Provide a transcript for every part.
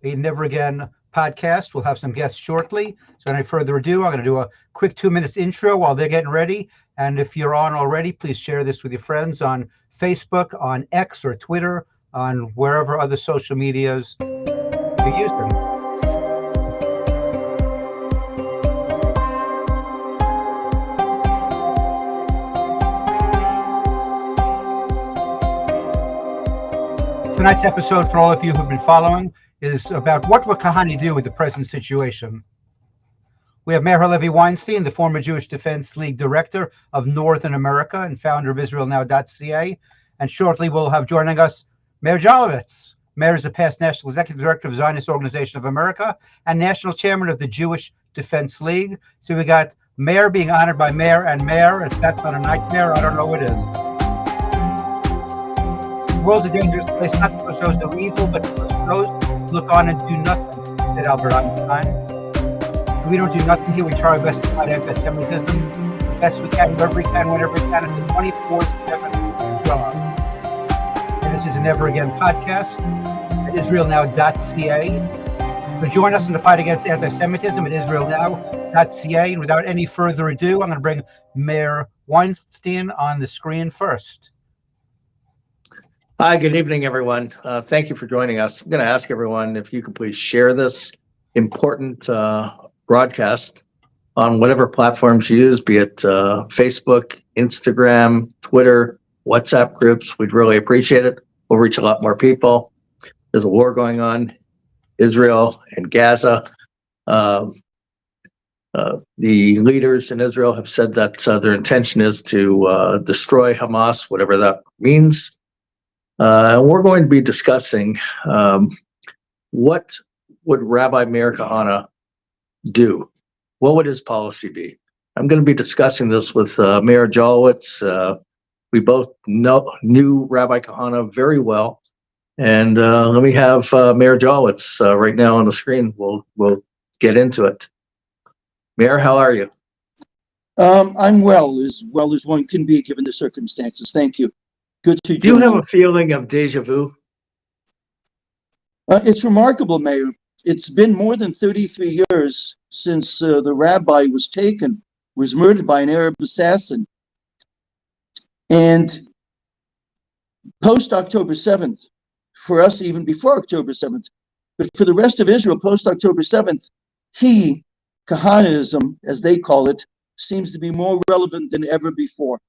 a Never Again podcast. We'll have some guests shortly. So, any further ado, I'm going to do a quick 2 minutes intro while they're getting ready. And if you're on already, please share this with your friends on Facebook, on X or Twitter, on wherever other social medias you're using. Tonight's episode, for all of you who've been following, is about what would Kahane do with the present situation. We have Meir Weinstein, the former Jewish Defense League director of Northern America and founder of IsraelNow.ca. And shortly we'll have joining us Meir Jolovitz. Meir is a past national executive director of Zionist Organization of America and national chairman of the Jewish Defense League. So we got Meir being honored by Meir and Meir. If that's not a nightmare, I don't know what is. The world's a dangerous place, not because those are evil, but because those who look on and do nothing, said Albert Einstein. We don't do nothing here. We try our best to fight anti-Semitism the best we can, wherever we can, whenever we can. It's a 24/7 job. And this is a Never Again podcast at IsraelNow.ca. So join us in the fight against anti-Semitism at IsraelNow.ca. And without any further ado, I'm going to bring Meir Weinstein on the screen first. Hi, good evening, everyone. Thank you for joining us. I'm going to ask everyone if you could please share this important broadcast on whatever platforms you use, be it Facebook, Instagram, Twitter, WhatsApp groups. We'd really appreciate it. We'll reach a lot more people. There's a war going on, Israel and Gaza. The leaders in Israel have said that their intention is to destroy Hamas, whatever that means. We're going to be discussing what would Rabbi Meir Kahane do? What would his policy be? I'm going to be discussing this with Meir Jolovitz. We both knew Rabbi Kahane very well. And let me have Meir Jolovitz right now on the screen. We'll get into it. Meir, how are you? I'm well as one can be given the circumstances. Thank you. Good to Do you have a feeling of deja vu? It's remarkable, Mayor. It's been more than 33 years since the rabbi was murdered by an Arab assassin. And post-October 7th, for us even before October 7th, but for the rest of Israel post-October 7th, Kahaneism, as they call it, seems to be more relevant than ever before.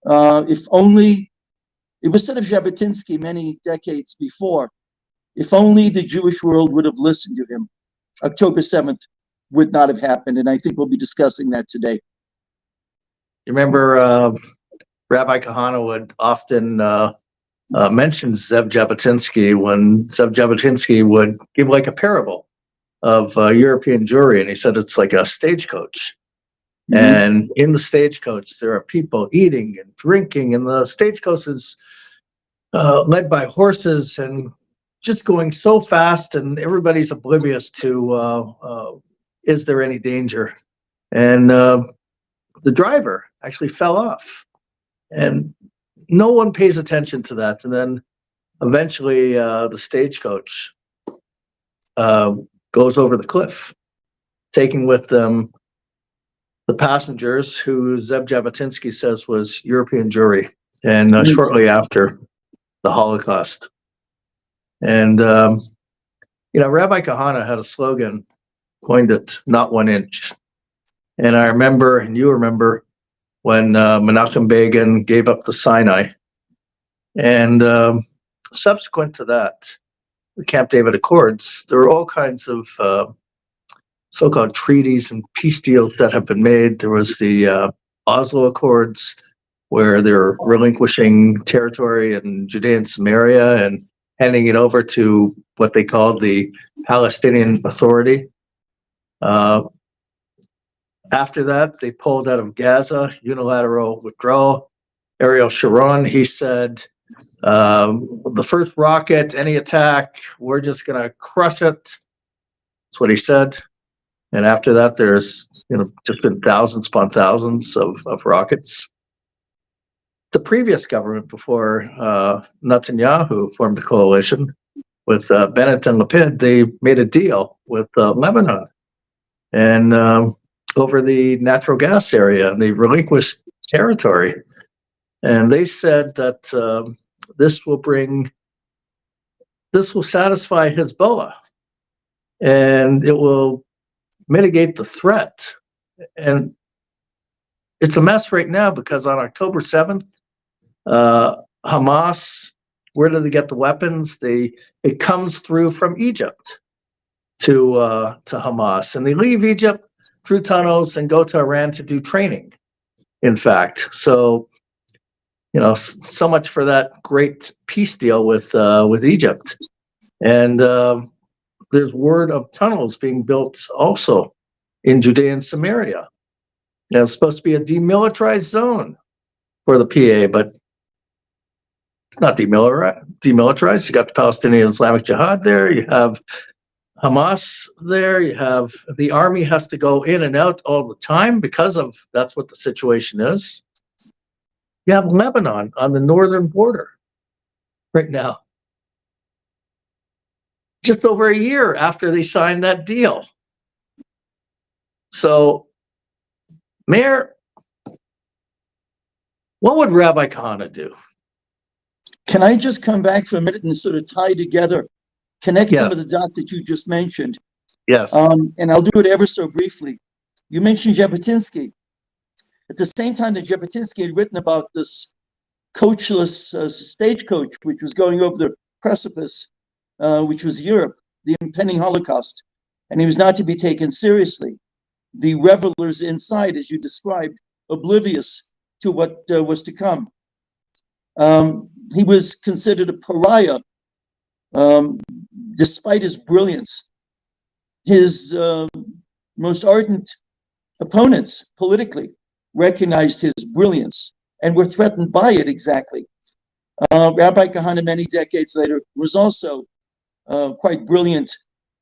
If only, it was said of Jabotinsky many decades before, if only the Jewish world would have listened to him, October 7th would not have happened. And I think we'll be discussing that today. You remember Rabbi Kahane would often mention Zev Jabotinsky when Zev Jabotinsky would give like a parable of European Jewry. And he said it's like a stagecoach. Mm-hmm. And in the stagecoach, there are people eating and drinking. And the stagecoach is led by horses and just going so fast, and everybody's oblivious to is there any danger? And the driver actually fell off, and no one pays attention to that. And then eventually the stagecoach goes over the cliff, taking with them the passengers who Zev Jabotinsky says was European Jewry, and shortly after the Holocaust. And, Rabbi Kahane had a slogan, coined it, not 1 inch. And I remember, and you remember, when Menachem Begin gave up the Sinai. And subsequent to that, the Camp David Accords, there were all kinds of so-called treaties and peace deals that have been made. There was the Oslo Accords, where they're relinquishing territory in Judea and Samaria and handing it over to what they called the Palestinian Authority. After that, they pulled out of Gaza, unilateral withdrawal. Ariel Sharon, he said, the first rocket, any attack, we're just going to crush it. That's what he said. And after that, there's just been thousands upon thousands of rockets. The previous government before Netanyahu formed a coalition with Bennett and Lapid, they made a deal with Lebanon and over the natural gas area, and they relinquished territory. And they said that this will satisfy Hezbollah, and it will mitigate the threat. And it's a mess right now because on October 7th, Hamas, where do they get the weapons? It comes through from Egypt to Hamas, and they leave Egypt through tunnels and go to Iran to do training. In fact, so so much for that great peace deal with Egypt, and there's word of tunnels being built also in Judea and Samaria. Now, it's supposed to be a demilitarized zone for the PA, but it's not demilitarized. You got the Palestinian Islamic Jihad there. You have Hamas there. You have the army has to go in and out all the time because of that's what the situation is. You have Lebanon on the northern border right now, just over a year after they signed that deal. So, Meir, what would Rabbi Kahane do? Can I just come back for a minute and sort of tie together, connect some of the dots that you just mentioned? Yes. And I'll do it ever so briefly. You mentioned Jabotinsky. At the same time that Jabotinsky had written about this coachless stagecoach, which was going over the precipice, which was Europe, the impending Holocaust, and he was not to be taken seriously. The revelers inside, as you described, oblivious to what was to come. He was considered a pariah, despite his brilliance. His most ardent opponents politically recognized his brilliance and were threatened by it exactly. Rabbi Kahane, many decades later, was also quite brilliant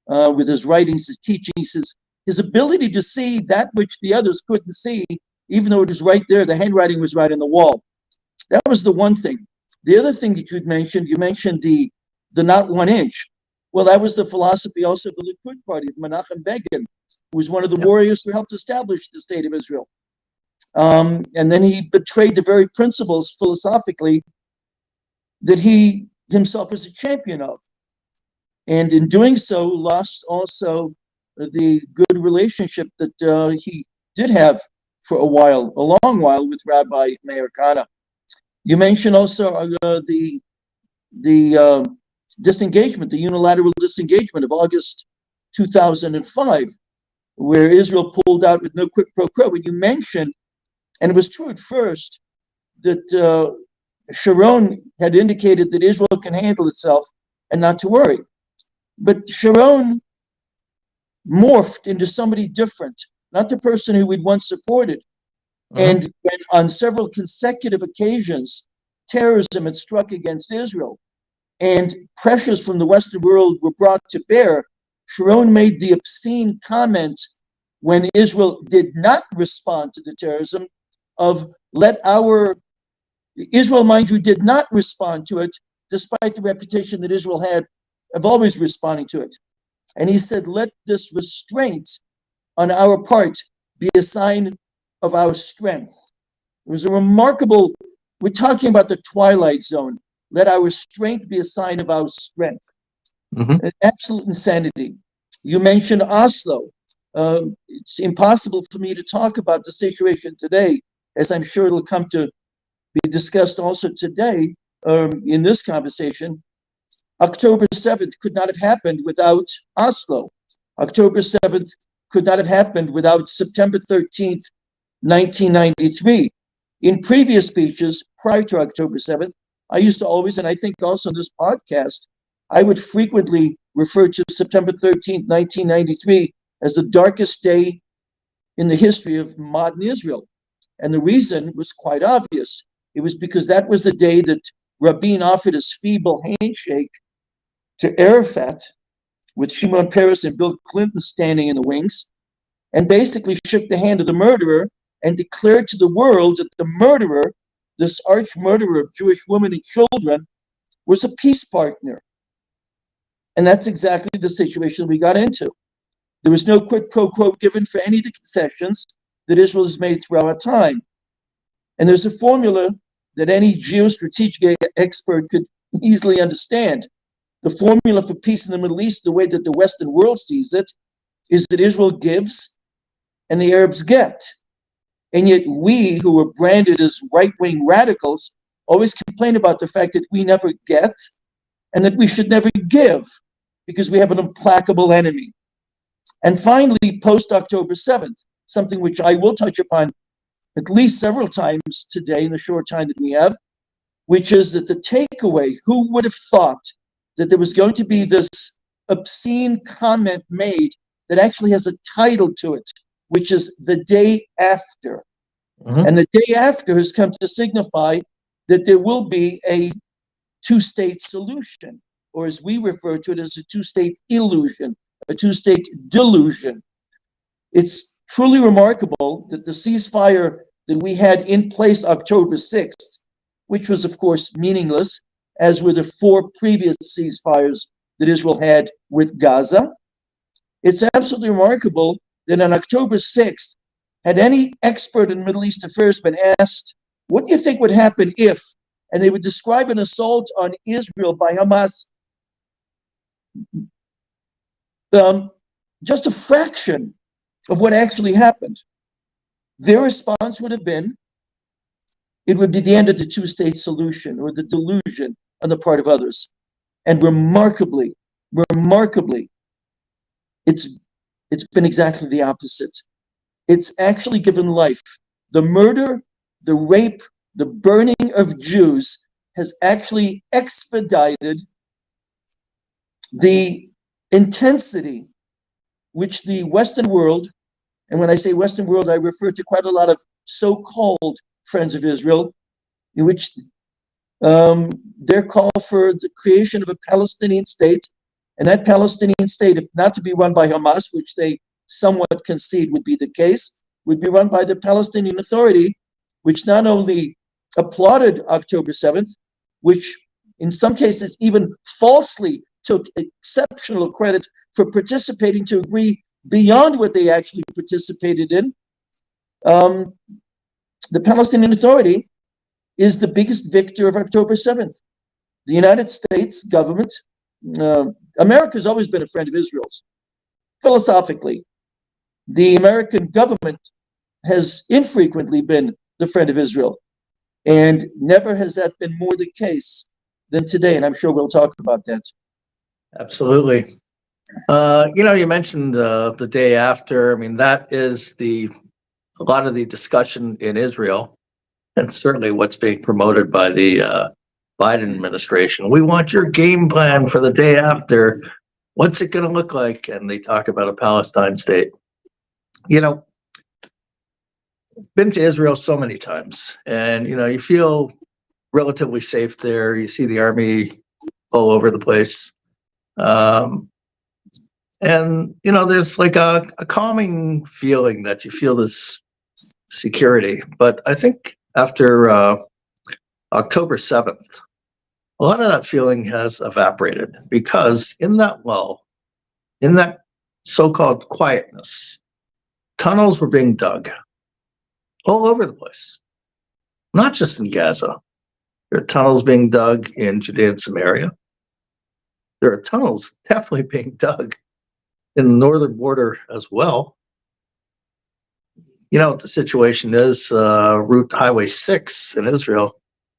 with his writings, his teachings, his ability to see that which the others couldn't see, even though it was right there, the handwriting was right on the wall. That was the one thing. The other thing that you mentioned the not 1 inch. Well, that was the philosophy also of the Likud party, Menachem Begin, who was one of the warriors who helped establish the state of Israel. And then he betrayed the very principles philosophically that he himself was a champion of. And in doing so, lost also the good relationship that he did have for a long while with Rabbi Meir Kahane. You mentioned also the disengagement, the unilateral disengagement of August 2005, where Israel pulled out with no quid pro quo. When you mentioned, and it was true at first, that Sharon had indicated that Israel can handle itself and not to worry. But Sharon morphed into somebody different, not the person who we'd once supported. And when on several consecutive occasions, terrorism had struck against Israel and pressures from the Western world were brought to bear, Sharon made the obscene comment when Israel did not respond to the terrorism of Israel, mind you, did not respond to it, despite the reputation that Israel had of always responding to it. And he said, let this restraint on our part be a sign of our strength. It was a remarkable, we're talking about the twilight zone. Let our strength be a sign of our strength. Absolute insanity. You mentioned Oslo. It's impossible for me to talk about the situation today, as I'm sure it'll come to be discussed also today in this conversation. October 7th could not have happened without Oslo. October 7th could not have happened without September 13th, 1993. In previous speeches prior to October 7th, I used to always, and I think also on this podcast, I would frequently refer to September 13th, 1993 as the darkest day in the history of modern Israel. And the reason was quite obvious. It was because that was the day that Rabin offered his feeble handshake to Arafat, with Shimon Peres and Bill Clinton standing in the wings, and basically shook the hand of the murderer and declared to the world that the murderer, this arch murderer of Jewish women and children, was a peace partner. And that's exactly the situation we got into. There was no quid pro quo given for any of the concessions that Israel has made throughout time. And there's a formula that any geostrategic expert could easily understand. The formula for peace in the Middle East, the way that the Western world sees it, is that Israel gives and the Arabs get. And yet we, who are branded as right-wing radicals, always complain about the fact that we never get and that we should never give because we have an implacable enemy. And finally, post-October 7th, something which I will touch upon at least several times today in the short time that we have, which is that the takeaway, who would have thought that there was going to be this obscene comment made that actually has a title to it, which is the day after. Mhm. And the day after has come to signify that there will be a two-state solution, or as we refer to it as a two-state illusion, a two-state delusion. It's truly remarkable that the ceasefire that we had in place October 6th, which was of course meaningless, as were the 4 previous ceasefires that Israel had with Gaza. It's absolutely remarkable that on October 6th, had any expert in Middle East affairs been asked, what do you think would happen if, and they would describe an assault on Israel by Hamas, just a fraction of what actually happened, their response would have been, it would be the end of the two-state solution or the delusion on the part of others. And remarkably, it's been exactly the opposite. It's actually given life. The murder, the rape, the burning of Jews has actually expedited the intensity which the Western world, and when I say Western world, I refer to quite a lot of so-called friends of Israel, in which their call for the creation of a Palestinian state, and that Palestinian state, if not to be run by Hamas, which they somewhat concede would be the case, would be run by the Palestinian Authority, which not only applauded October 7th, which in some cases even falsely took exceptional credit for participating to agree beyond what they actually participated in. The Palestinian Authority is the biggest victor of October 7th. The United States government, America has always been a friend of Israel's, philosophically. The American government has infrequently been the friend of Israel, and never has that been more the case than today, and I'm sure we'll talk about that. Absolutely. You mentioned the day after. I mean, that is a lot of the discussion in Israel, and certainly what's being promoted by the Biden administration. We want your game plan for the day after. What's it going to look like? And they talk about a Palestine state. Been to Israel so many times, and you feel relatively safe there. You see the army all over the place. And there's like a calming feeling that you feel this security. But I think after October 7th, a lot of that feeling has evaporated, because in that lull, in that so-called quietness, tunnels were being dug all over the place, not just in Gaza. There are tunnels being dug in Judea and Samaria. There are tunnels definitely being dug in the northern border as well. What the situation is, Route Highway 6 in Israel,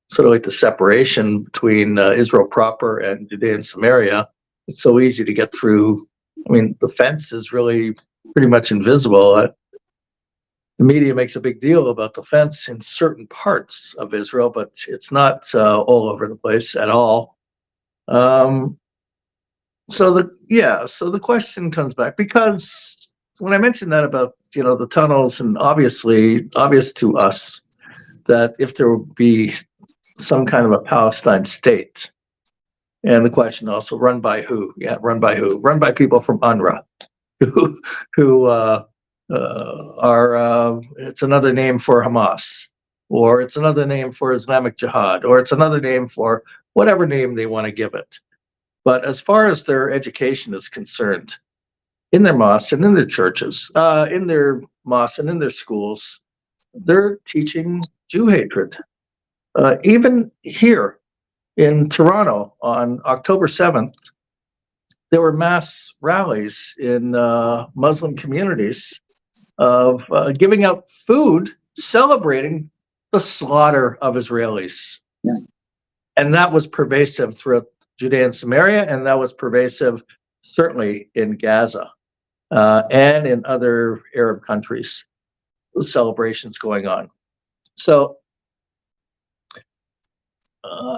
sort of like the separation between Israel proper and Judea and Samaria. It's so easy to get through. I mean, the fence is really pretty much invisible. The media makes a big deal about the fence in certain parts of Israel, but it's not all over the place at all. So the question comes back, because when I mentioned that about the tunnels, and obvious to us that if there would be some kind of a Palestine state, and the question also, run by who? Yeah, run by who? Run by people from UNRWA, who are it's another name for Hamas, or it's another name for Islamic Jihad, or it's another name for whatever name they want to give it. But as far as their education is concerned, in their mosques and in their churches, in their mosques and in their schools, they're teaching Jew hatred. Even here in Toronto on October 7th, there were mass rallies in Muslim communities of giving out food, celebrating the slaughter of Israelis. Yeah. And that was pervasive throughout Judea and Samaria, and that was pervasive certainly in Gaza and in other Arab countries, celebrations going on. So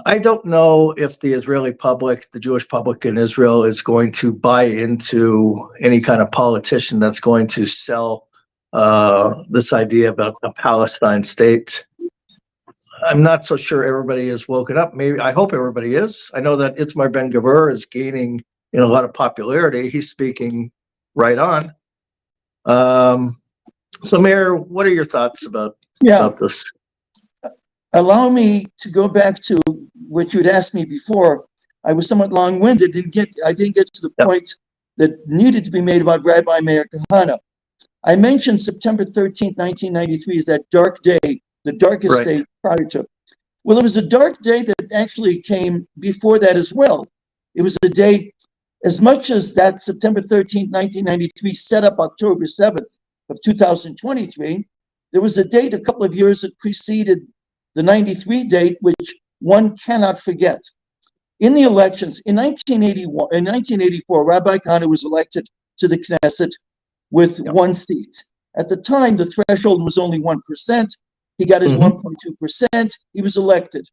I don't know if the Israeli public, the Jewish public in Israel, is going to buy into any kind of politician that's going to sell this idea about a Palestine state. I'm not so sure everybody is woken up. Maybe I hope everybody is. I know that Itzmar Ben-Gvir is gaining in a lot of popularity. He's speaking right on. So, Meir, what are your thoughts about this? Allow me to go back to what you'd asked me before. I was somewhat long-winded. I didn't get to the point that needed to be made about Rabbi Meir Kahane. I mentioned September 13th, 1993 is that dark day, the darkest day prior to. Well, it was a dark day that actually came before that as well. It was a day, as much as that September 13th, 1993 set up October 7th of 2023, there was a date a couple of years that preceded the 93 date, which one cannot forget. In the elections, in 1984, Rabbi Kahane was elected to the Knesset with one seat. At the time, the threshold was only 1%. He got his 1.2%. He was elected.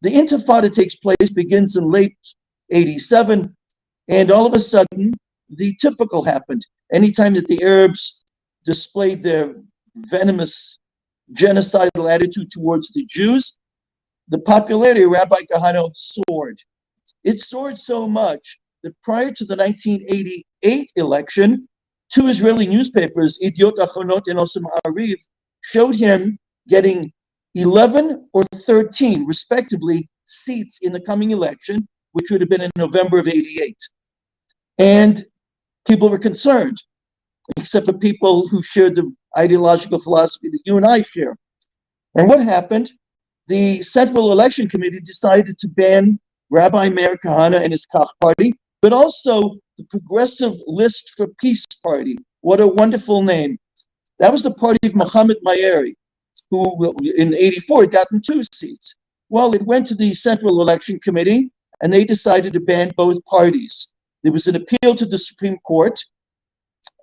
The Intifada takes place, begins in late 87, and all of a sudden, the typical happened. Anytime that the Arabs displayed their venomous genocidal attitude towards the Jews, the popularity of Rabbi Kahane soared. It soared so much that prior to the 1988 election, two Israeli newspapers, Idiot Achronot and also Ma'ariv, showed him getting 11 or 13, respectively, seats in the coming election, which would have been in November of 88. And people were concerned, except for people who shared the ideological philosophy that you and I share. And what happened? The Central Election Committee decided to ban Rabbi Meir Kahane and his Kach party, but also the Progressive List for Peace Party. What a wonderful name. That was the party of Mohammed Mayeri, who in 84 had gotten 2 seats. Well, it went to the Central Election Committee, and they decided to ban both parties. There was an appeal to the Supreme Court,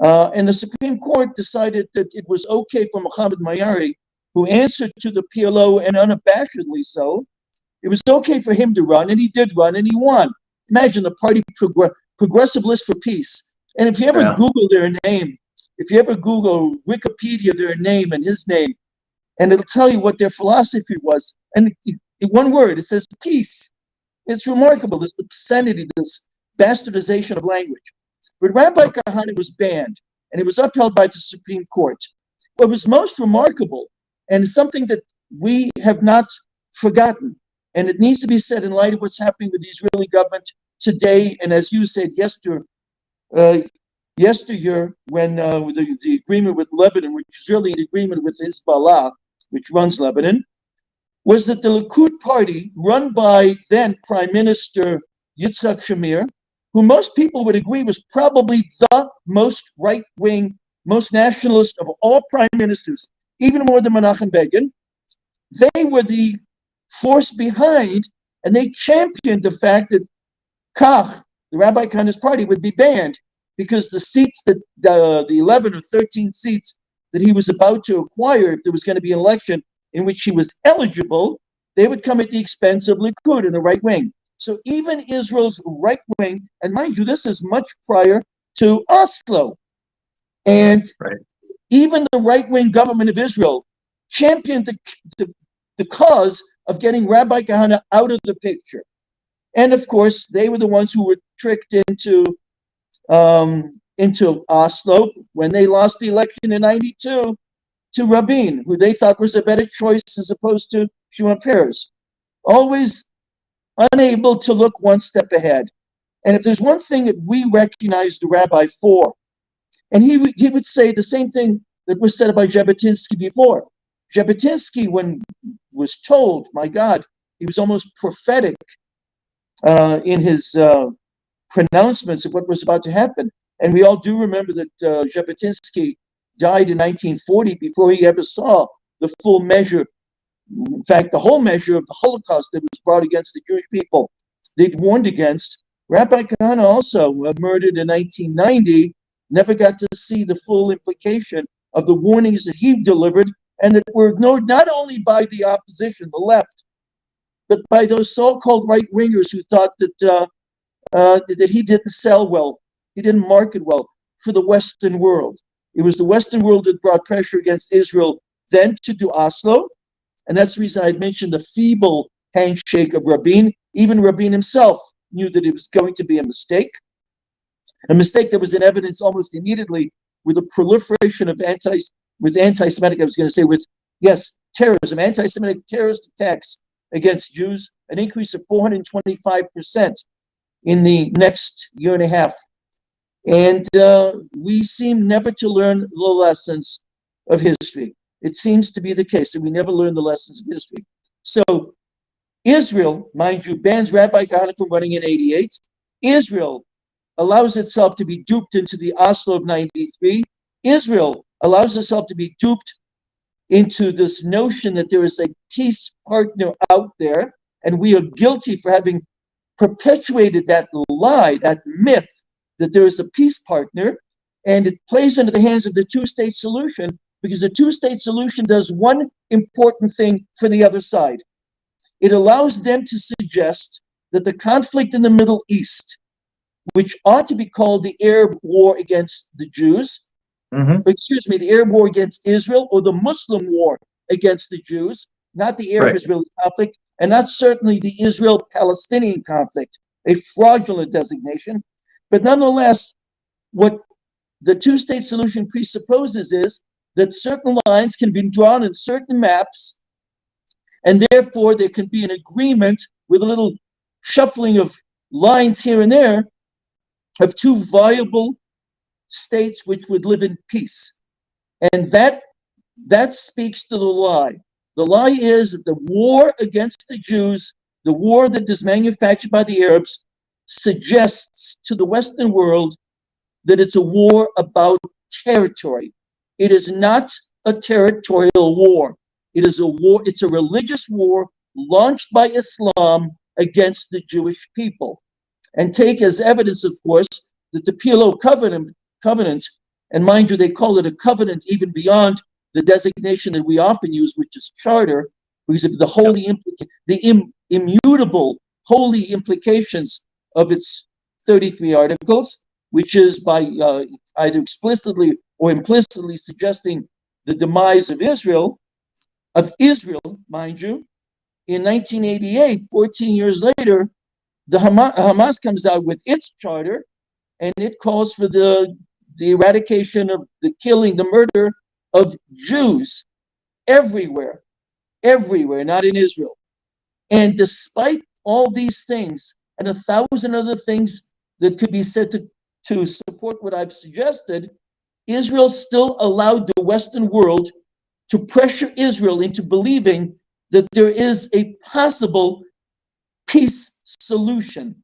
and the Supreme Court decided that it was okay for Mohammed Mayeri, who answered to the PLO and unabashedly so, it was okay for him to run, and he did run, and he won. Imagine the party Progressive List for Peace. And if you ever Google their name, if you ever Google Wikipedia, their name and his name, and it'll tell you what their philosophy was. And in one word, it says peace. It's remarkable, this obscenity, this bastardization of language. But Rabbi Kahane was banned, and it was upheld by the Supreme Court. What was most remarkable, and something that we have not forgotten, and it needs to be said in light of what's happening with the Israeli government today, and as you said yesteryear, when the agreement with Lebanon, which is really an agreement with Hezbollah, which runs Lebanon, was that the Likud party, run by then Prime Minister Yitzhak Shamir, who most people would agree was probably the most right-wing, most nationalist of all prime ministers, even more than Menachem Begin, they were the force behind, and they championed the fact that Kach, the Rabbi Kahane's party, would be banned because the seats that the 11 or 13 seats that he was about to acquire, if there was going to be an election in which he was eligible, they would come at the expense of Likud and the right wing. So even Israel's right wing, and mind you, this is much prior to Oslo, and even the right wing government of Israel championed the cause of getting Rabbi Kahane out of the picture. And of course, they were the ones who were tricked into Oslo when they lost the election in 92 to Rabin, who they thought was a better choice as opposed to Shimon Peres. Always unable to look one step ahead. And if there's one thing that we recognize the rabbi for, and he would say the same thing that was said by Jabotinsky before. Jabotinsky, when was told, my God, he was almost prophetic in his pronouncements of what was about to happen. And we all do remember that Jabotinsky died in 1940 before he ever saw the full measure, in fact, the whole measure of the Holocaust that was brought against the Jewish people. They'd warned against. Rabbi Kahane also murdered in 1990, never got to see the full implication of the warnings that he delivered and that were ignored not only by the opposition, the left, but by those so-called right-wingers who thought that he didn't sell well, he didn't market well for the Western world. It was the Western world that brought pressure against Israel then to do Oslo, and that's the reason I mentioned the feeble handshake of Rabin. Even Rabin himself knew that it was going to be a mistake that was in evidence almost immediately with the proliferation of anti-Semitic, terrorism, anti-Semitic terrorist attacks against Jews, an increase of 425% in the next year and a half. And we seem never to learn the lessons of history. It seems to be the case that we never learn the lessons of history. So Israel, mind you, bans Rabbi Kahane from running in 88. Israel allows itself to be duped into the Oslo of 93. Israel allows itself to be duped into this notion that there is a peace partner out there, and we are guilty for having perpetuated that lie, that myth, that there is a peace partner, and it plays into the hands of the two-state solution, because the two-state solution does one important thing for the other side. It allows them to suggest that the conflict in the Middle East, which ought to be called the Arab war against the Jews, the Arab war against Israel, or the Muslim war against the Jews, not the Arab-Israeli conflict, and not certainly the Israel-Palestinian conflict, a fraudulent designation. But nonetheless, what the two-state solution presupposes is that certain lines can be drawn in certain maps, and therefore there can be an agreement with a little shuffling of lines here and there of two viable states which would live in peace. And that speaks to the lie. The lie is that the war against the Jews, the war that is manufactured by the Arabs, suggests to the Western world that it's a war about territory. It is not a territorial war. It is a war, it's a religious war launched by Islam against the Jewish people. And take as evidence, of course, that the PLO covenant, and mind you, they call it a covenant even beyond the designation that we often use, which is charter, because of the immutable holy implications of its 33 articles, which is by either explicitly or implicitly suggesting the demise of Israel, mind you. In 1988, 14 years later, the Hamas comes out with its charter, and it calls for the eradication of the killing, the murder of Jews everywhere, not in Israel. And despite all these things and 1,000 other things that could be said to support what I've suggested, Israel still allowed the Western world to pressure Israel into believing that there is a possible peace solution,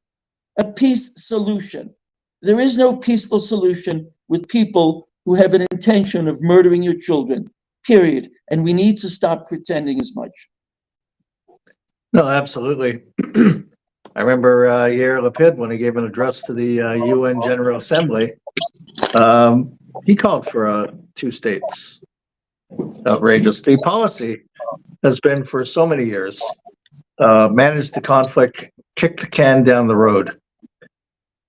a peace solution. There is no peaceful solution with people who have an intention of murdering your children, period. And we need to stop pretending as much. No, absolutely. I remember Yair Lapid, when he gave an address to the UN General Assembly, he called for two states. Outrageous. The policy has been for so many years, manage the conflict, kick the can down the road.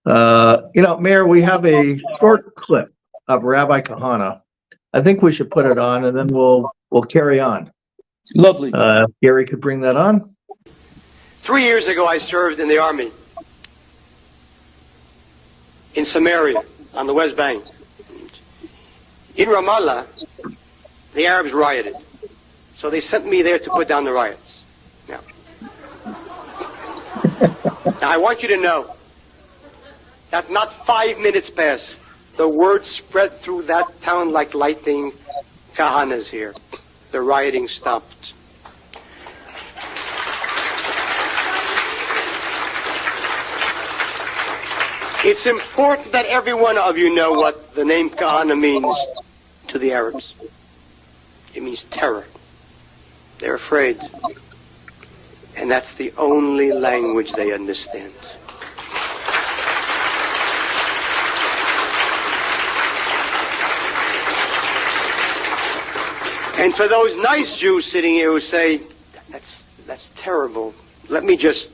Meir, we have a short clip of Rabbi Kahane. I think we should put it on, and then we'll carry on. Lovely. Gary could bring that on. 3 years ago, I served in the army in Samaria on the West Bank. In Ramallah, the Arabs rioted, so they sent me there to put down the riots. Now I want you to know that not 5 minutes passed, the word spread through that town like lightning. Kahane's here. The rioting stopped. It's important that every one of you know what the name Kahane means to the Arabs. It means terror. They're afraid. And that's the only language they understand. And for those nice Jews sitting here who say, that's terrible, let me just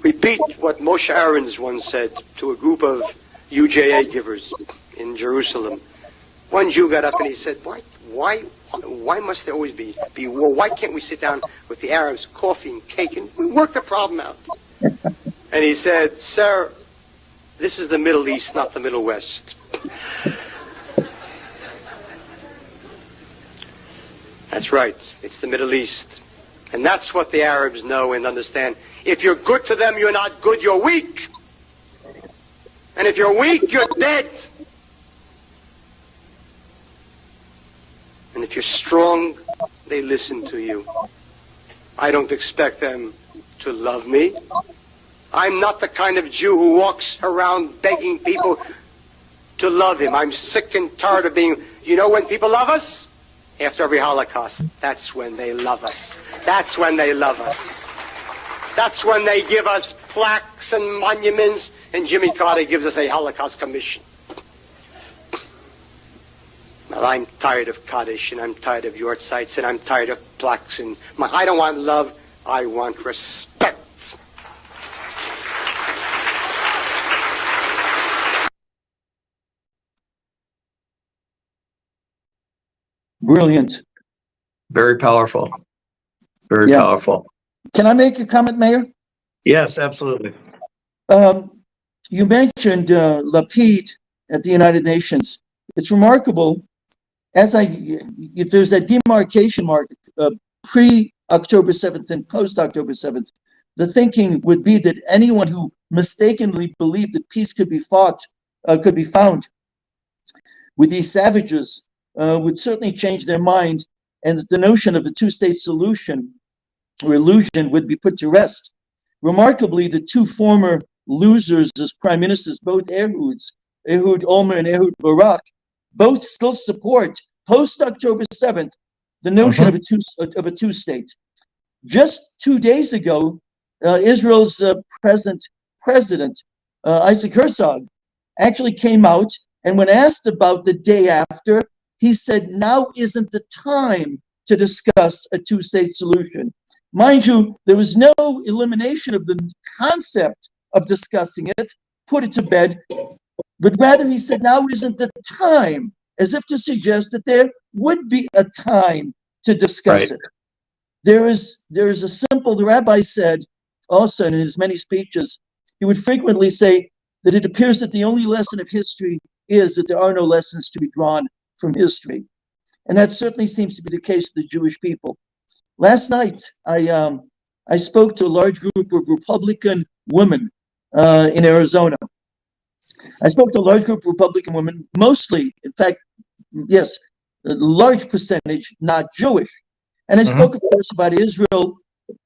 repeat what Moshe Aarons once said to a group of UJA givers in Jerusalem. One Jew got up and he said, why must there always be war? Why can't we sit down with the Arabs, coffee and cake, and we work the problem out? And he said, sir, this is the Middle East, not the Middle West. That's right, it's the Middle East. And that's what the Arabs know and understand. If you're good to them, you're not good, you're weak. And if you're weak, you're dead. And if you're strong, they listen to you. I don't expect them to love me. I'm not the kind of Jew who walks around begging people to love him. I'm sick and tired of being... You know when people love us? After every Holocaust. That's when they love us. That's when they love us. That's when they give us plaques and monuments, and Jimmy Carter gives us a Holocaust commission. Well, I'm tired of Kaddish, and I'm tired of Yortzites, and I'm tired of plaques. And I don't want love, I want respect. Brilliant. Very powerful. Very powerful. Can I make a comment, Meir? Yes, absolutely. You mentioned Lapid at the United Nations. It's remarkable. If there's a demarcation mark pre-October 7th and post-October 7th, the thinking would be that anyone who mistakenly believed that peace could be found with these savages would certainly change their mind, and that the notion of a two-state solution or illusion would be put to rest. Remarkably, the two former losers as prime ministers, both Ehud Olmert and Ehud Barak, both still support post-October 7th the notion of a two-state. Just 2 days ago, Israel's present president, Isaac Herzog, actually came out, and when asked about the day after, he said, now isn't the time to discuss a two-state solution. Mind you, there was no elimination of the concept of discussing it, put it to bed, but rather he said, now isn't the time, as if to suggest that there would be a time to discuss it. There is a simple, the rabbi said also in his many speeches, he would frequently say that it appears that the only lesson of history is that there are no lessons to be drawn from history. And that certainly seems to be the case of the Jewish people. Last night, I spoke to a large group of Republican women in Arizona. I spoke to a large group of Republican women, mostly, in fact, yes, a large percentage not Jewish. And I spoke, of course, about Israel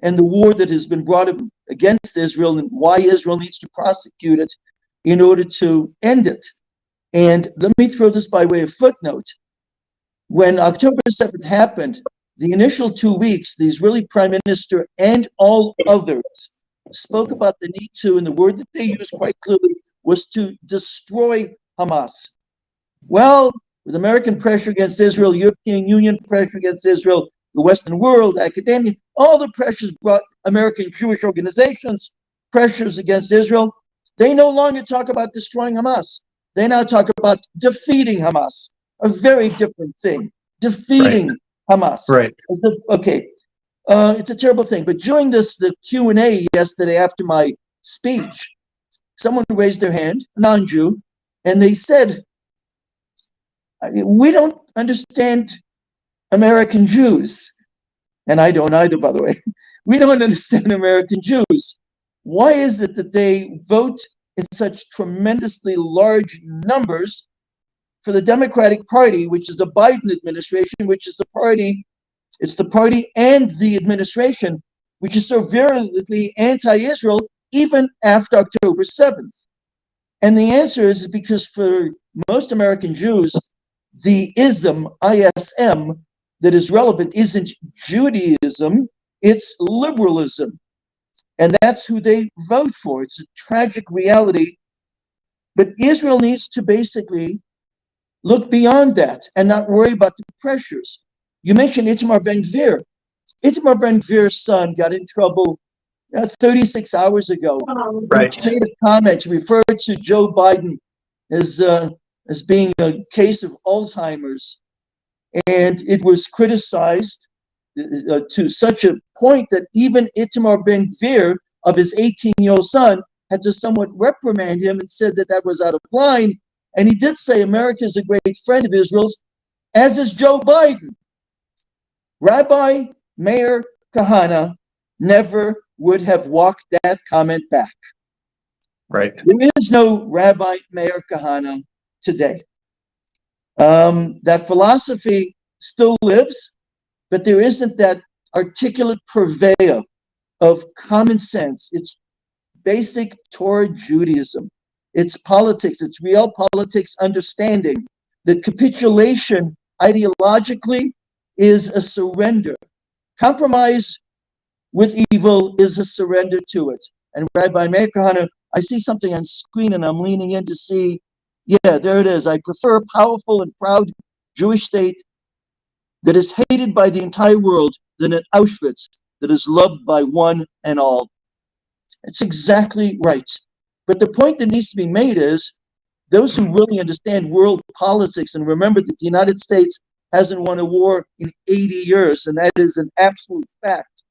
and the war that has been brought against Israel and why Israel needs to prosecute it in order to end it. And let me throw this by way of footnote. When October 7th happened, the initial 2 weeks, the Israeli prime minister and all others spoke about the need to, and the word that they used quite clearly was to destroy Hamas. Well, with American pressure against Israel, European Union pressure against Israel, the Western world, academia, all the pressures brought American Jewish organizations, pressures against Israel. They no longer talk about destroying Hamas. They now talk about defeating Hamas, a very different thing. Defeating Hamas. Right. Okay. It's a terrible thing. But during the Q&A yesterday after my speech, someone raised their hand, a non-Jew, and they said, we don't understand American Jews. And I don't either, by the way. We don't understand American Jews. Why is it that they vote in such tremendously large numbers for the Democratic Party, which is the Biden administration, which is the party, it's the party and the administration, which is so virulently anti-Israel even after October 7th. And the answer is because for most American Jews, the ism, ISM, that is relevant isn't Judaism, it's liberalism. And that's who they vote for. It's a tragic reality. But Israel needs to basically look beyond that and not worry about the pressures. You mentioned Itamar Ben-Gvir. Itamar Ben-Gvir's son got in trouble 36 hours ago. Right. He made a comment, referred to Joe Biden as being a case of Alzheimer's. And it was criticized to such a point that even Itamar Ben-Gvir, of his 18-year-old son, had to somewhat reprimand him and said that that was out of line. And he did say America is a great friend of Israel's, as is Joe Biden. Rabbi Meir Kahane never would have walked that comment back. Right. There is no Rabbi Meir Kahane today. That philosophy still lives, but there isn't that articulate purveyor of common sense. It's basic Torah Judaism. It's politics. It's real politics understanding that capitulation ideologically is a surrender. Compromise with evil is a surrender to it. And Rabbi Meir Kahane, I see something on screen and I'm leaning in to see, yeah, there it is. I prefer a powerful and proud Jewish state that is hated by the entire world than an Auschwitz that is loved by one and all. It's exactly right. But the point that needs to be made is those who really understand world politics and remember that the United States hasn't won a war in 80 years, and that is an absolute fact,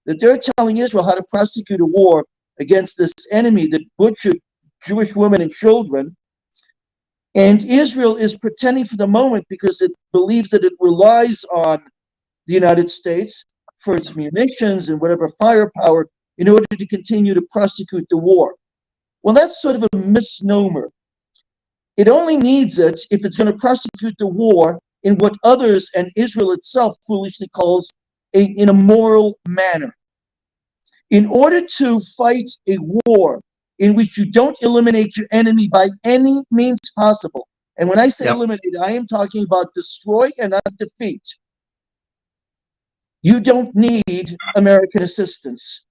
that they're telling Israel how to prosecute a war against this enemy that butchered Jewish women and children. And Israel is pretending for the moment because it believes that it relies on the United States for its munitions and whatever firepower in order to continue to prosecute the war. Well, that's sort of a misnomer. It only needs it if it's going to prosecute the war in what others and Israel itself foolishly calls in a moral manner. In order to fight a war in which you don't eliminate your enemy by any means possible, and when I say eliminate, I am talking about destroy and not defeat, you don't need American assistance.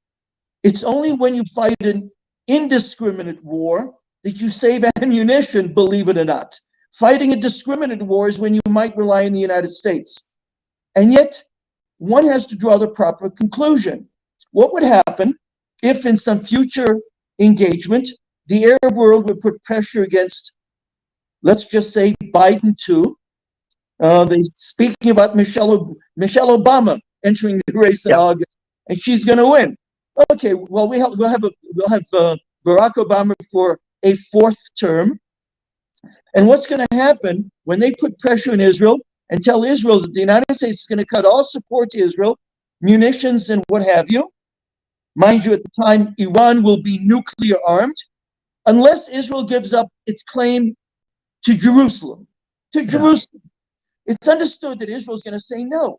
It's only when you fight an indiscriminate war that you save ammunition, believe it or not. Fighting a discriminate war is when you might rely on the United States. And yet, one has to draw the proper conclusion. What would happen if in some future engagement, the Arab world would put pressure against, let's just say, Biden too? Speaking about Michelle Obama entering the race in August, and she's going to win. Okay, well, we'll have Barack Obama for a fourth term. And what's going to happen when they put pressure on Israel and tell Israel that the United States is going to cut all support to Israel, munitions and what have you? Mind you, at the time, Iran will be nuclear armed unless Israel gives up its claim to Jerusalem. It's understood that Israel is going to say no.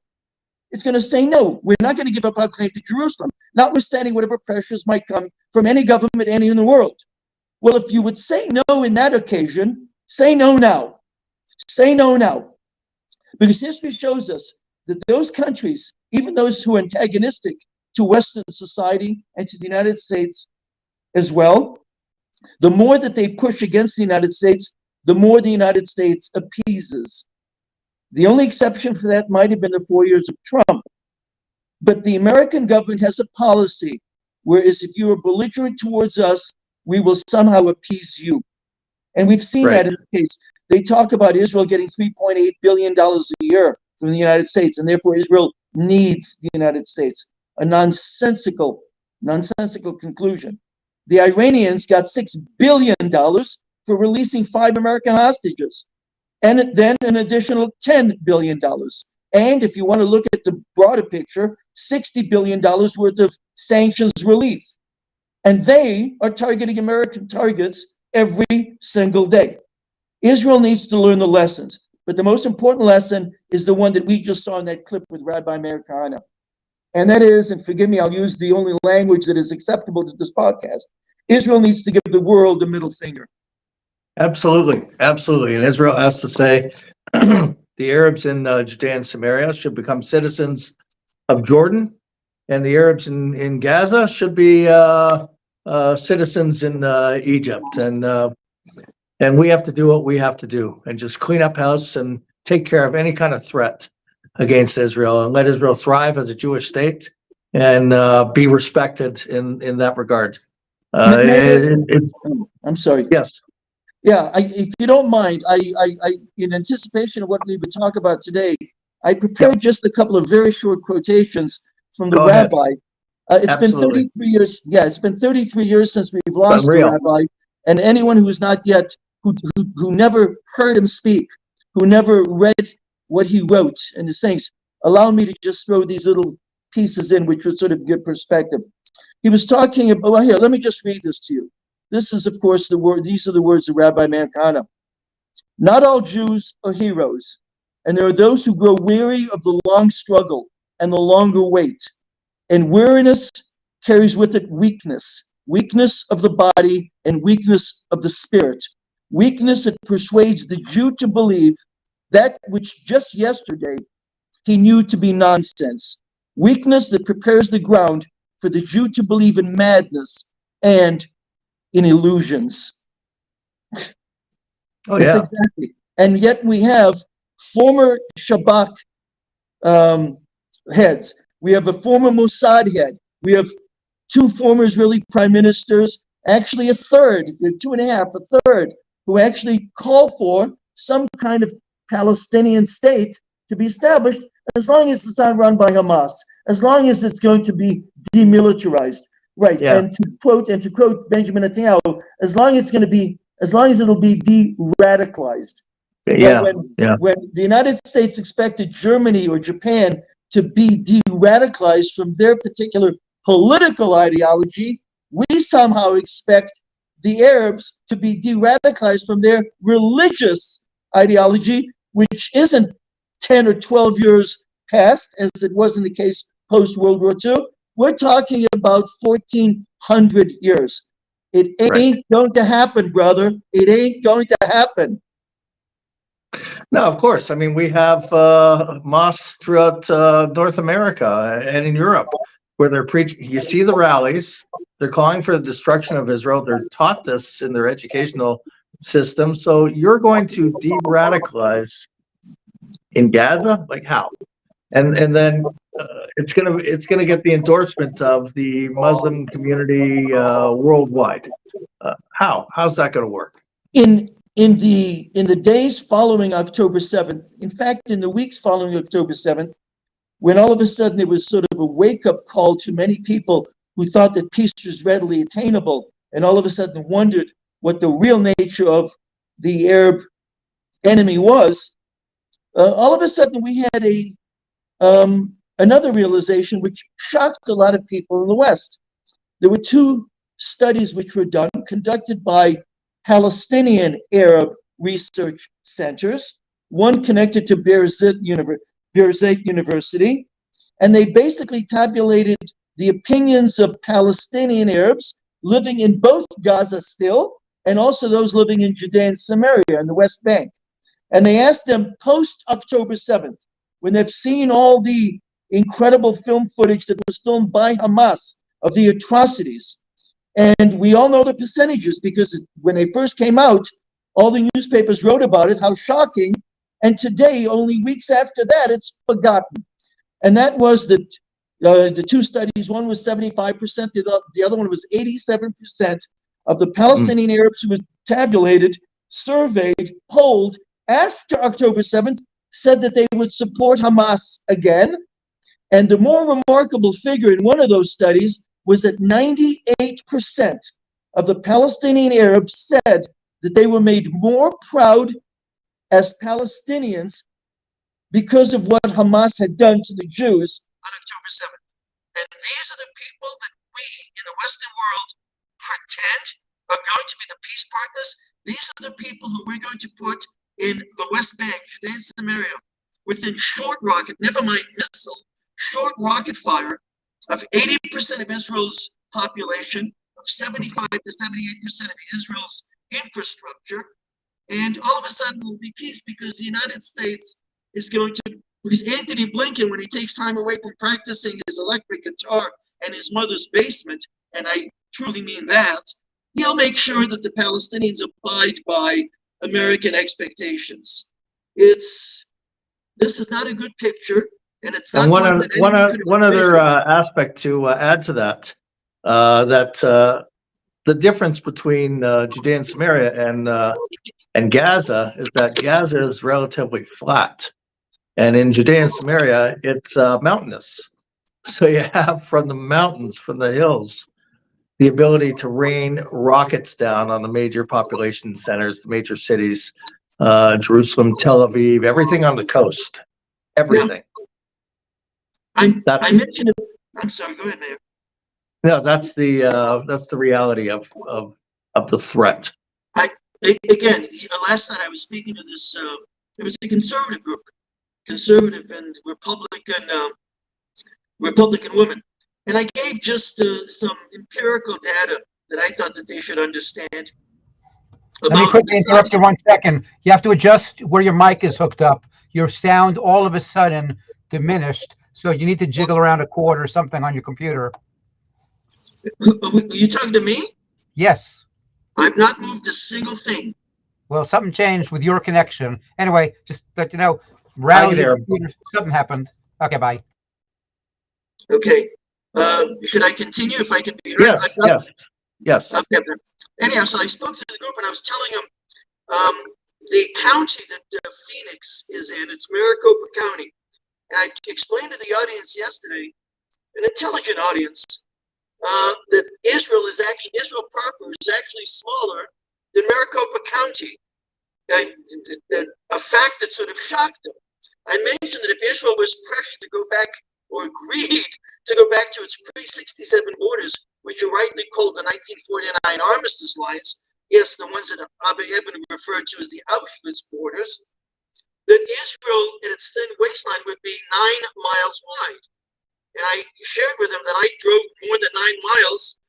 It's going to say no. We're not going to give up our claim to Jerusalem, notwithstanding whatever pressures might come from any government, any in the world. Well, if you would say no in that occasion, say no now. Say no now. Because history shows us that those countries, even those who are antagonistic to Western society and to the United States as well, the more that they push against the United States, the more the United States appeases. The only exception for that might have been the 4 years of Trump. But the American government has a policy, whereas if you are belligerent towards us, we will somehow appease you. And we've seen that in the case. They talk about Israel getting $3.8 billion a year from the United States, and therefore Israel needs the United States. A nonsensical conclusion. The Iranians got $6 billion for releasing 5 American hostages, and then an additional $10 billion. And if you want to look at the broader picture, $60 billion worth of sanctions relief. And they are targeting American targets every single day. Israel needs to learn the lessons. But the most important lesson is the one that we just saw in that clip with Rabbi Meir Kahane. And that is, and forgive me, I'll use the only language that is acceptable to this podcast. Israel needs to give the world the middle finger. Absolutely, absolutely. And Israel has to say the Arabs in Judea and Samaria should become citizens of Jordan, and the Arabs in Gaza should be citizens in Egypt. And we have to do what we have to do and just clean up house and take care of any kind of threat against Israel and let Israel thrive as a Jewish state and be respected in that regard. I'm sorry. Yes. Yeah, if you don't mind, I, in anticipation of what we would talk about today, I prepared just a couple of very short quotations from the Go ahead. rabbi. It's Absolutely. been 33 years. Yeah, it's been 33 years since we've lost the Unreal. rabbi, and anyone who's not yet, who never heard him speak, who never read what he wrote and the things, allow me to just throw these little pieces in, which would sort of give perspective. He was talking about. Well, here, let me just read this to you. This is, of course, the word. These are the words of Rabbi Meir Kahane. Not all Jews are heroes, and there are those who grow weary of the long struggle and the longer wait. And weariness carries with it weakness, weakness of the body and weakness of the spirit, weakness that persuades the Jew to believe that which just yesterday he knew to be nonsense, weakness that prepares the ground for the Jew to believe in madness and in illusions. Oh, Yes, yeah. exactly. And yet we have former Shabak heads. We have a former Mossad head. We have two former Israeli prime ministers, actually a third, two and a half, a third, who actually call for some kind of Palestinian state to be established as long as it's not run by Hamas, as long as it's going to be demilitarized. Right. Yeah. And to quote Benjamin Netanyahu, as long as it'll be de-radicalized. Yeah. When the United States expected Germany or Japan to be de-radicalized from their particular political ideology, we somehow expect the Arabs to be de-radicalized from their religious ideology, which isn't 10 or 12 years past, as it was in the case post-World War II. We're talking about 1,400 years. It ain't going to happen, brother. It ain't going to happen. No, of course. I mean, we have mosques throughout North America and in Europe where they're preaching. You see the rallies. They're calling for the destruction of Israel. They're taught this in their educational system. So you're going to de-radicalize in Gaza? Like how? And then it's gonna get the endorsement of the Muslim community worldwide. How's that gonna work? In the days following October 7th, in fact, in the weeks following October 7th, when all of a sudden there was sort of a wake-up call to many people who thought that peace was readily attainable, and all of a sudden wondered what the real nature of the Arab enemy was, all of a sudden we had another realization which shocked a lot of people in the West. There were two studies which were done, conducted by Palestinian Arab research centers, one connected to Birzeit University, and they basically tabulated the opinions of Palestinian Arabs living in both Gaza still, and also those living in Judea and Samaria and the West Bank. And they asked them post-October 7th, when they've seen all the incredible film footage that was filmed by Hamas of the atrocities. And we all know the percentages because when they first came out, all the newspapers wrote about it, how shocking. And today, only weeks after that, it's forgotten. And that was the two studies. One was 75%, the other one was 87% of the Palestinian Arabs who were tabulated, surveyed, polled after October 7th, said that they would support Hamas again. And the more remarkable figure in one of those studies was that 98% of the Palestinian Arabs said that they were made more proud as Palestinians because of what Hamas had done to the Jews on October 7th. And these are the people that we in the Western world hand are going to be the peace partners. These are the people who we're going to put in the West Bank, Judea and Samaria, within short rocket, never mind missile, short rocket fire of 80% of Israel's population, of 75 to 78% of Israel's infrastructure. And all of a sudden there will be peace because the United States is going to, because Anthony Blinken, when he takes time away from practicing his electric guitar in his mother's basement, and I truly mean that, he'll make sure that the Palestinians abide by American expectations. This is not a good picture, and it's not And one other aspect to add to that, the difference between Judea and Samaria and Gaza is that Gaza is relatively flat, and in Judea and Samaria it's mountainous. So you have from the mountains, from the hills, the ability to rain rockets down on the major population centers, the major cities, Jerusalem, Tel Aviv, everything on the coast, everything. I mentioned it. I'm sorry. Go ahead, Mayor. No, that's the reality of the threat. Again, last night I was speaking to this. It was a conservative group, conservative and Republican women, and I gave just some empirical data that I thought that they should understand. Let me quickly interrupt you 1 second. You have to adjust where your mic is hooked up. Your sound all of a sudden diminished, so you need to jiggle around a cord or something on your computer. Are you talking to me? Yes. I've not moved a single thing. Well, something changed with your connection. Anyway, just let you know, rattle your computer, something happened. Okay, bye. Okay. Should I continue if I can be heard? Yes. Okay. Anyhow, so I spoke to the group and I was telling them the county that Phoenix is in, it's Maricopa County. And I explained to the audience yesterday, an intelligent audience, that Israel proper is actually smaller than Maricopa County. And a fact that sort of shocked them. I mentioned that if Israel was pressured to go back or agreed to go back to its pre-67 borders, which are rightly called the 1949 armistice lines, yes, the ones that Abba Eban referred to as the Auschwitz borders, that Israel in its thin waistline would be 9 miles wide. And I shared with them that I drove more than 9 miles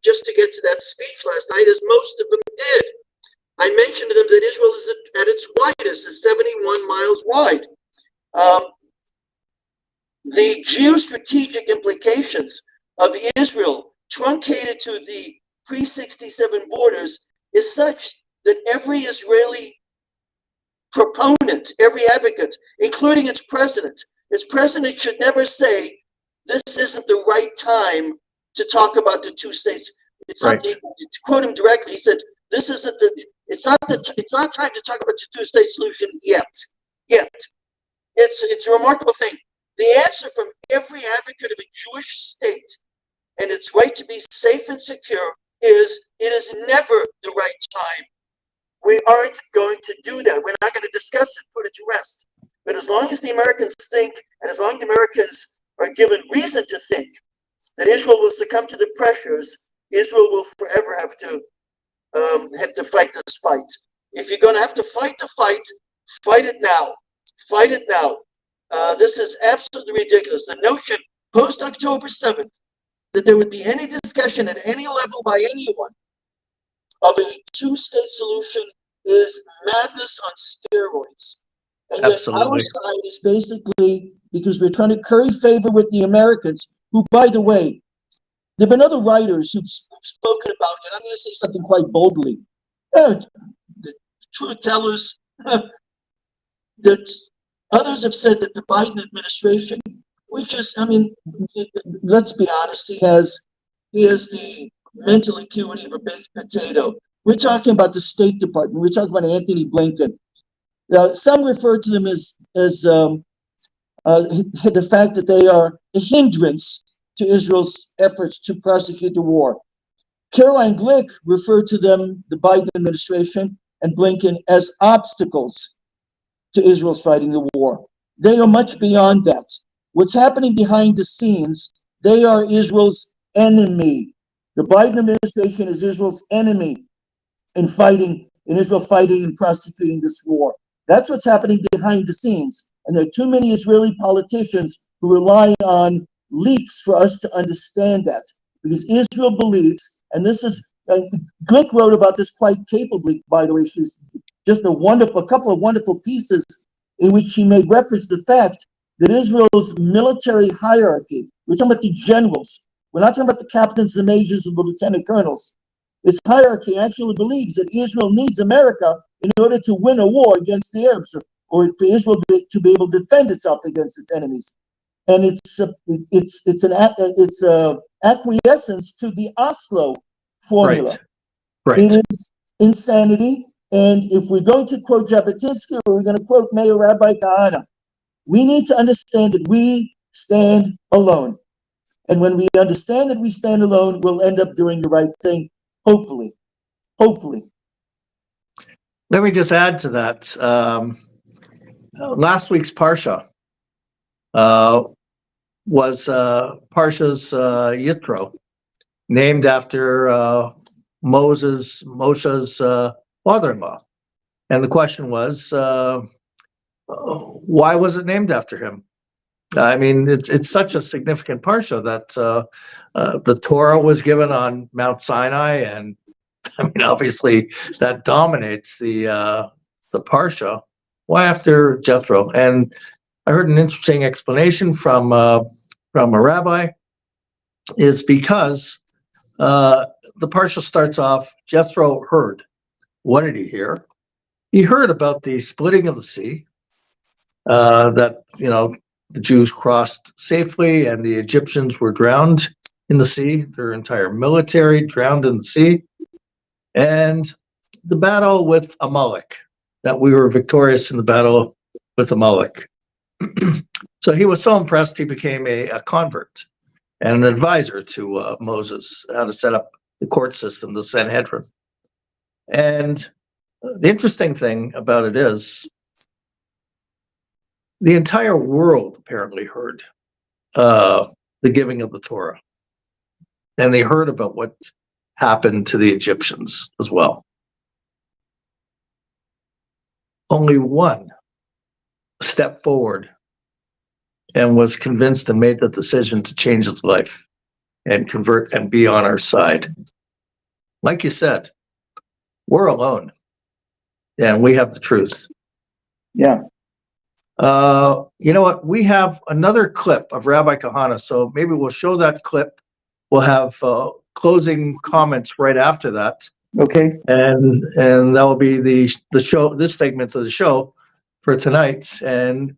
just to get to that speech last night, as most of them did. I mentioned to them that Israel is at its widest, is 71 miles wide. The geostrategic implications of Israel truncated to the pre-67 borders is such that every Israeli proponent, every advocate, including its president should never say, this isn't the right time to talk about the two states. It's right. Not, to quote him directly, he said, it's not time to talk about the two-state solution yet. It's a remarkable thing. The answer from every advocate of a Jewish state and its right to be safe and secure is, it is never the right time. We aren't going to do that. We're not going to discuss it, put it to rest. But as long as the Americans think, and as long as the Americans are given reason to think that Israel will succumb to the pressures, Israel will forever have to fight this fight. If you're going to have to fight the fight, fight it now. Fight it now. This is absolutely ridiculous. The notion post-October 7th that there would be any discussion at any level by anyone of a two-state solution is madness on steroids. And yet our side is basically, because we're trying to curry favor with the Americans, who, by the way, there have been other writers who've spoken about it. I'm going to say something quite boldly. The truth tellers, that others have said that the Biden administration, which is, I mean, let's be honest, he has the mental acuity of a baked potato. We're talking about the State Department. We're talking about Anthony Blinken. Some refer to them as the fact that they are a hindrance to Israel's efforts to prosecute the war. Caroline Glick referred to them, the Biden administration and Blinken, as obstacles to Israel's fighting the war. They are much beyond that. What's happening behind the scenes, they are Israel's enemy. The Biden administration is Israel's enemy in Israel fighting and prosecuting this war. That's what's happening behind the scenes. And there are too many Israeli politicians who rely on leaks for us to understand that. Because Israel believes, and this is, Glick wrote about this quite capably, by the way. She's just a couple of wonderful pieces in which she made reference to the fact that Israel's military hierarchy, we're talking about the generals, we're not talking about the captains, the majors, and the lieutenant colonels. This hierarchy actually believes that Israel needs America in order to win a war against the Arabs, or for Israel to be able to defend itself against its enemies. And it's an acquiescence to the Oslo formula. Right. It is insanity. And if we're going to quote Jabotinsky or we're going to quote Meir Rabbi Kahane, we need to understand that we stand alone. And when we understand that we stand alone, we'll end up doing the right thing, hopefully. Hopefully. Let me just add to that. Last week's Parsha was Parsha's Yitro, named after Moshe's father-in-law. And the question was, why was it named after him? I mean, it's such a significant parsha that the Torah was given on Mount Sinai, and I mean, obviously that dominates the parsha. Why after Jethro? And I heard an interesting explanation from a rabbi. It's because the parsha starts off. Jethro heard. What did he hear? He heard about the splitting of the sea. That the Jews crossed safely and the Egyptians were drowned in the sea, their entire military drowned in the sea, and the battle with Amalek, that we were victorious in the battle with Amalek. So he was so impressed, he became a convert and an advisor to Moses, how to set up the court system, the Sanhedrin. And the interesting thing about it is, the entire world apparently heard the giving of the Torah. And they heard about what happened to the Egyptians as well. Only one stepped forward and was convinced and made the decision to change his life and convert and be on our side. Like you said, we're alone and we have the truth. Yeah. You know what? We have another clip of Rabbi Kahane, so maybe we'll show that clip. We'll have closing comments right after that. Okay. And that will be the show, this segment of the show for tonight. And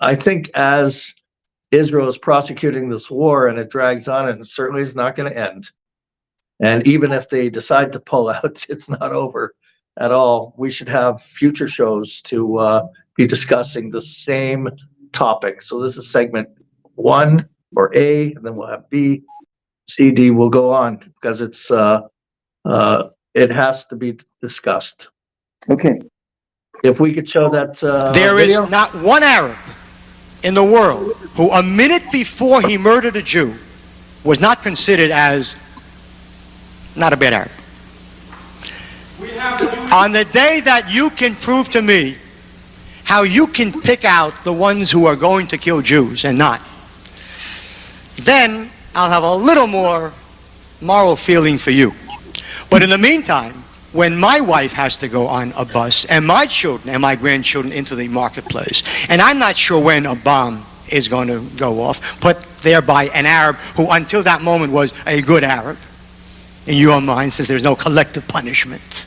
I think as Israel is prosecuting this war and it drags on, and it certainly is not going to end. And even if they decide to pull out, it's not over at all. We should have future shows to be discussing the same topic. So this is segment 1 or A, and then we'll have B, C, D. Will go on because it's it has to be discussed. Okay. If we could show that There video. is not one Arab in the world who a minute before he murdered a Jew was not considered as not a bad Arab. On the day that you can prove to me how you can pick out the ones who are going to kill Jews and not, then I'll have a little more moral feeling for you. But in the meantime, when my wife has to go on a bus and my children and my grandchildren into the marketplace, and I'm not sure when a bomb is going to go off, put there by an Arab who until that moment was a good Arab, in your mind, since there's no collective punishment.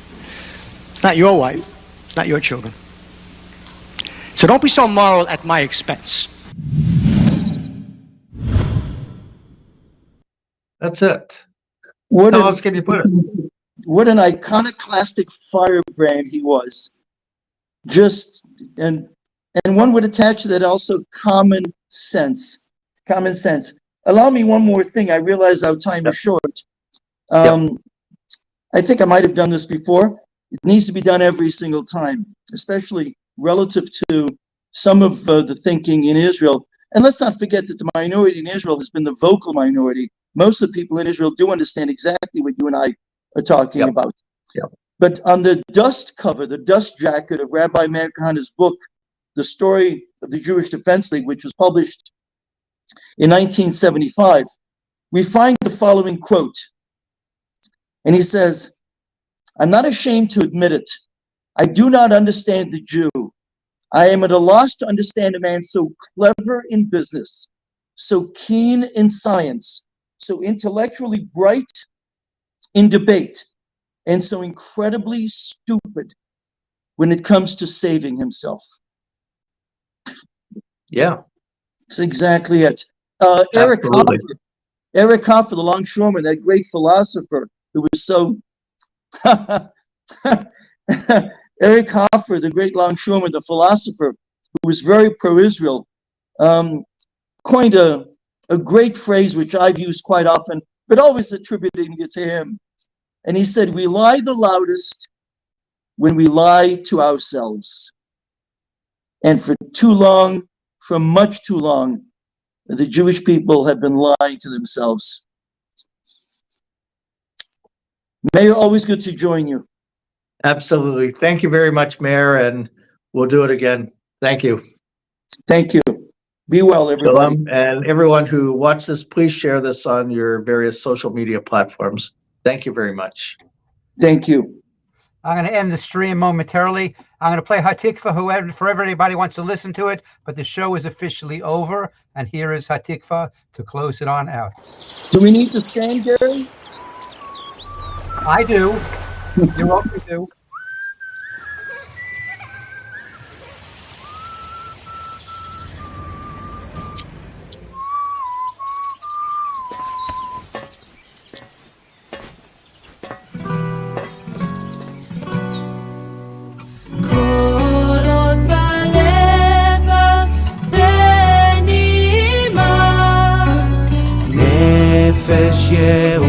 It's not your wife, it's not your children. So don't be so moral at my expense. That's it. What How an, else can you put it? what an iconoclastic firebrand he was. Just, and one would attach to that also common sense. Common sense. Allow me one more thing. I realize our time is short. I think I might have done this before. It needs to be done every single time, especially relative to some of the thinking in Israel. And let's not forget that the minority in Israel has been the vocal minority most of the people in Israel do understand exactly what you and I are talking Yep. about. Yep. But on the dust cover, the dust jacket of Rabbi Meir Kahane's book, The Story of the Jewish Defense League, which was published in 1975, we find the following quote. And he says, "I'm not ashamed to admit it. I do not understand the Jew. I am at a loss to understand a man so clever in business, so keen in science, so intellectually bright in debate, and so incredibly stupid when it comes to saving himself." Yeah, That's exactly it. absolutely. Eric Hoffer, the longshoreman, that great philosopher who was so Eric Hoffer, the great longshoreman, the philosopher who was very pro-Israel, coined a great phrase which I've used quite often, but always attributing it to him. And he said, "We lie the loudest when we lie to ourselves." And for too long, for much too long, the Jewish people have been lying to themselves. Meir, always good to join you. Absolutely. Thank you very much, Mayor, and we'll do it again. Thank you. Thank you. Be well, everybody. Shalom. And everyone who watched this, please share this on your various social media platforms. Thank you very much. Thank you. I'm going to end the stream momentarily. I'm going to play Hatikva for everybody wants to listen to it, but the show is officially over, and here is Hatikva to close it on out. Do we need to scan, Gary? I do. You're welcome to. נפש יהודה